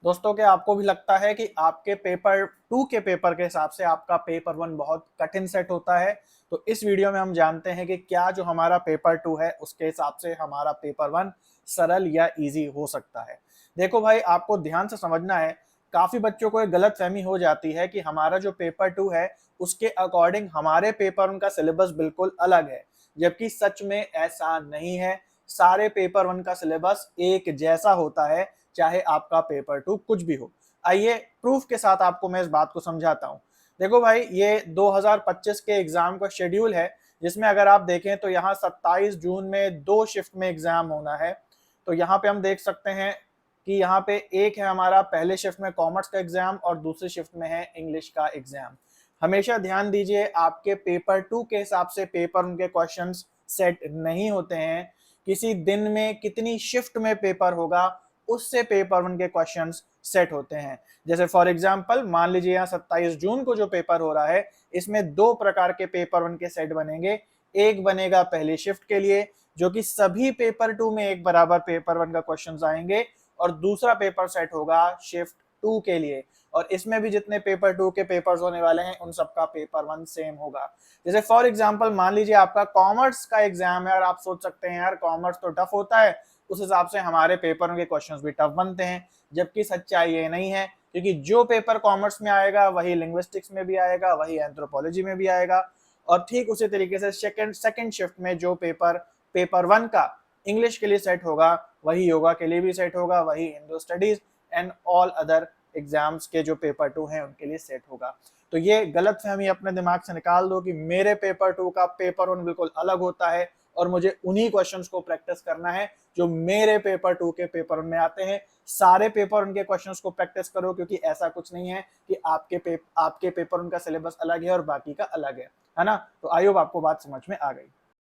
दोस्तों, क्या आपको भी लगता है कि आपके पेपर 2 के पेपर के हिसाब से आपका पेपर 1 बहुत कठिन सेट होता है? तो इस वीडियो में हम जानते हैं कि क्या जो हमारा पेपर 2 है उसके हिसाब से हमारा पेपर 1 सरल या इजी हो सकता है। देखो भाई, आपको ध्यान से समझना है। काफी बच्चों को एक गलतफहमी हो जाती है कि हमारा जो पेपर 2 है उसके अकॉर्डिंग हमारे पेपर 1 का सिलेबस बिल्कुल अलग है, जबकि सच में ऐसा नहीं है। सारे पेपर 1 का सिलेबस एक जैसा होता है, चाहे आपका पेपर 2 कुछ भी हो। आइए प्रूफ के साथ आपको मैं इस बात को समझाता हूं। देखो भाई, ये 2025 के एग्जाम का शेड्यूल है, जिसमें अगर आप देखें तो यहाँ 27 जून में 2 शिफ्ट में एग्जाम होना है। तो यहाँ पे हम देख सकते हैं कि यहाँ पे एक है हमारा पहले शिफ्ट में कॉमर्स का एग्जाम और दूसरी शिफ्ट में है इंग्लिश का एग्जाम। हमेशा ध्यान दीजिए, आपके पेपर 2 के हिसाब से पेपर उनके क्वेश्चंस सेट नहीं होते हैं। किसी दिन में कितनी शिफ्ट में पेपर होगा उससे पेपर 1 के क्वेश्चंस सेट होते हैं। जैसे फॉर एग्जांपल मान लीजिए यहाँ 27 जून को जो पेपर हो रहा है, इसमें 2 प्रकार के पेपर 1 के सेट बनेंगे। एक बनेगा पहली शिफ्ट के लिए, जो कि सभी पेपर 2 में एक बराबर पेपर 1 का क्वेश्चंस आएंगे, और दूसरा पेपर सेट होगा शिफ्ट 2 के लिए, और इसमें भी जितने पेपर 2 के पेपर्स होने वाले हैं उन सबका पेपर 1 सेम होगा। जैसे फॉर एग्जांपल मान लीजिए आपका कॉमर्स का एग्जाम है और आप सोच सकते हैं यार कॉमर्स तो टफ होता है, उस हिसाब से हमारे पेपर के क्वेश्चंस भी टफ बनते हैं। जबकि सच्चाई ये नहीं है, क्योंकि जो पेपर कॉमर्स में आएगा वही लिंग्विस्टिक्स में भी आएगा, वही एंथ्रोपोलॉजी में भी आएगा, और ठीक उसी तरीके से सेकंड शिफ्ट में जो पेपर 1 का इंग्लिश के लिए सेट होगा वही योगा के लिए भी सेट होगा, वही Hindu studies and all other exams के जो पेपर 2 हैं उनके लिए सेट होगा। तो ये गलतफहमी अपने दिमाग से निकाल दो कि मेरे पेपर 2 का पेपर 1 बिल्कुल अलग होता है और मुझे उन्हीं क्वेश्चंस को प्रैक्टिस करना है जो मेरे पेपर 2 के पेपर में आते हैं। सारे पेपर उनके क्वेश्चंस को प्रैक्टिस करो, क्योंकि ऐसा कुछ नहीं है कि आपके पेपर उनका सिलेबस अलग है और बाकी का अलग है ना। तो आई होप आपको बात समझ में आ गई।